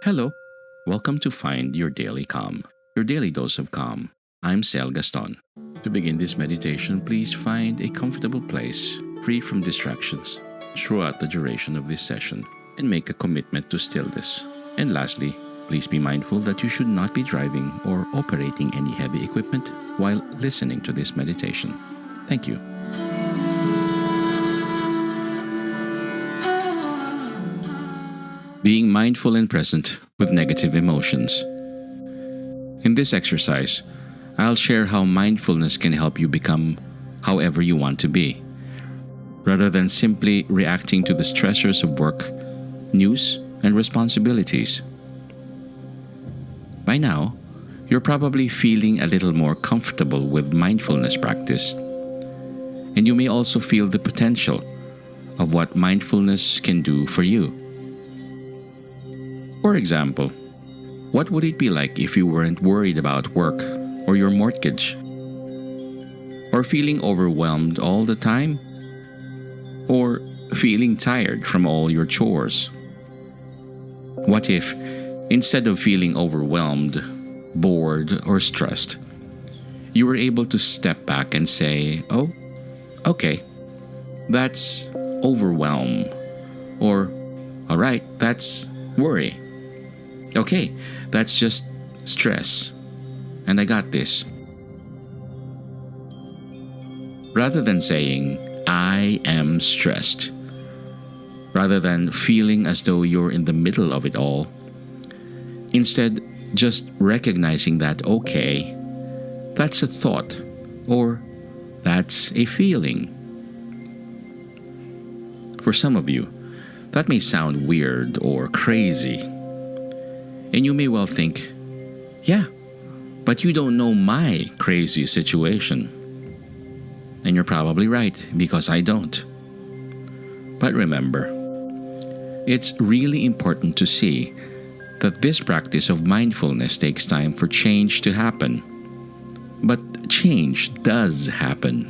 Hello, welcome to Find Your Daily Calm, your daily dose of calm. I'm Sel Gaston. To begin this meditation, please find a comfortable place, free from distractions, throughout the duration of this session, and make a commitment to stillness. And lastly, please be mindful that you should not be driving or operating any heavy equipment while listening to this meditation. Thank you. Being mindful and present with negative emotions. In this exercise, I'll share how mindfulness can help you become however you want to be, rather than simply reacting to the stressors of work, news, and responsibilities. By now, you're probably feeling a little more comfortable with mindfulness practice, and you may also feel the potential of what mindfulness can do for you. For example, what would it be like if you weren't worried about work or your mortgage? Or feeling overwhelmed all the time? Or feeling tired from all your chores? What if, instead of feeling overwhelmed, bored, or stressed, you were able to step back and say, "Oh, okay, that's overwhelm," or "Alright, that's worry. Okay, that's just stress, and I got this." Rather than saying, "I am stressed," rather than feeling as though you're in the middle of it all, instead, just recognizing that, okay, that's a thought, or that's a feeling. For some of you, that may sound weird or crazy. And you may well think, "Yeah, but you don't know my crazy situation." And you're probably right, because I don't. But remember, it's really important to see that this practice of mindfulness takes time for change to happen. But change does happen.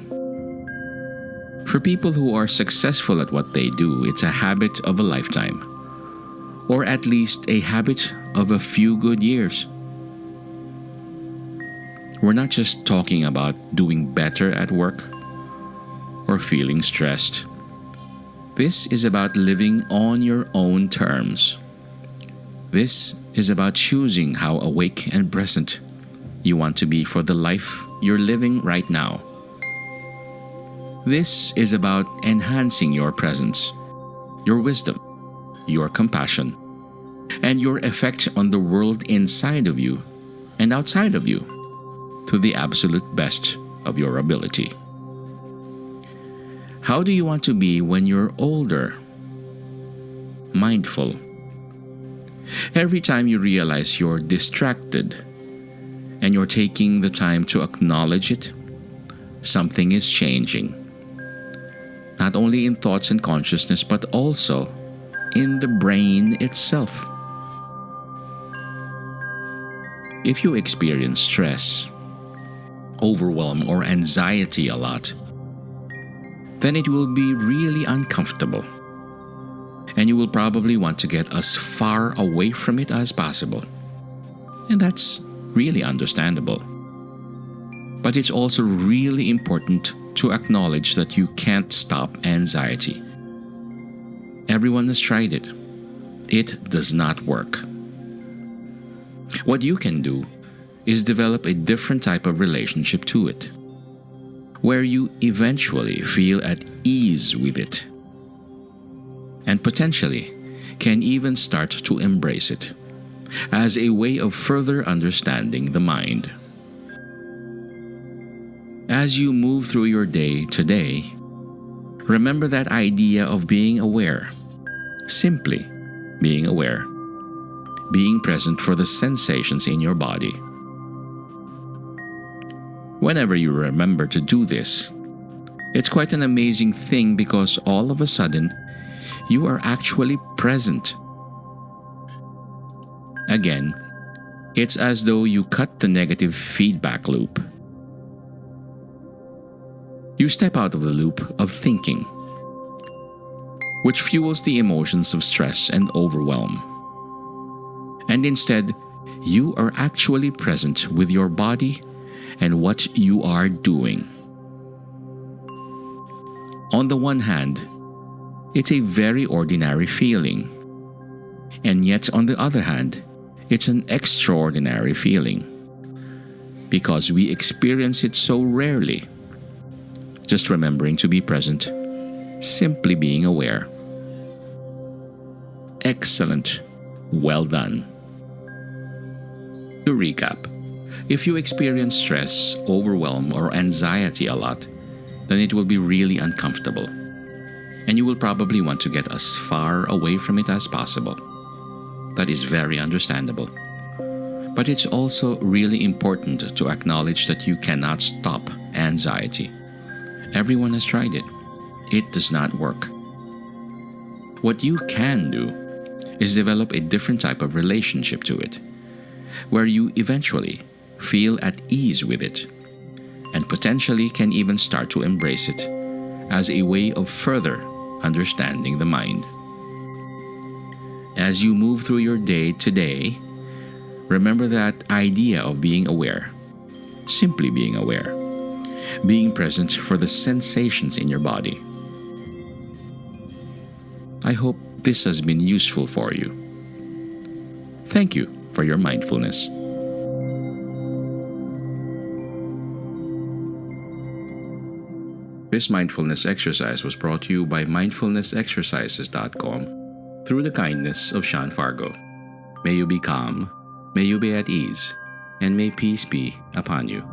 For people who are successful at what they do, it's a habit of a lifetime, or at least a habit of a few good years. We're not just talking about doing better at work or feeling stressed. This is about living on your own terms. This is about choosing how awake and present you want to be for the life you're living right now. This is about enhancing your presence, your wisdom, your compassion, and your effect on the world inside of you and outside of you to the absolute best of your ability. How do you want to be when you're older? Mindful. Every time you realize you're distracted and you're taking the time to acknowledge it, something is changing. Not only in thoughts and consciousness, but also in the brain itself. If you experience stress, overwhelm, or anxiety a lot, then it will be really uncomfortable. And you will probably want to get as far away from it as possible. And that's really understandable. But it's also really important to acknowledge that you can't stop anxiety. Everyone has tried it. It does not work. What you can do is develop a different type of relationship to it, where you eventually feel at ease with it, and potentially can even start to embrace it as a way of further understanding the mind. As you move through your day today, remember that idea of being aware, simply being aware, being present for the sensations in your body. Whenever you remember to do this, it's quite an amazing thing, because all of a sudden, you are actually present. Again, it's as though you cut the negative feedback loop. You step out of the loop of thinking, which fuels the emotions of stress and overwhelm. And instead, you are actually present with your body and what you are doing. On the one hand, it's a very ordinary feeling. And yet, on the other hand, it's an extraordinary feeling because we experience it so rarely. Just remembering to be present, simply being aware. Excellent. Well done. To recap, if you experience stress, overwhelm, or anxiety a lot, then it will be really uncomfortable. And you will probably want to get as far away from it as possible. That is very understandable. But it's also really important to acknowledge that you cannot stop anxiety. Everyone has tried it. It does not work. What you can do is develop a different type of relationship to it, where you eventually feel at ease with it, and potentially can even start to embrace it as a way of further understanding the mind. As you move through your day today, remember that idea of being aware, simply being aware, being present for the sensations in your body. I hope this has been useful for you. Thank you for your mindfulness. This mindfulness exercise was brought to you by mindfulnessexercises.com through the kindness of Sean Fargo. May you be calm, may you be at ease, and may peace be upon you.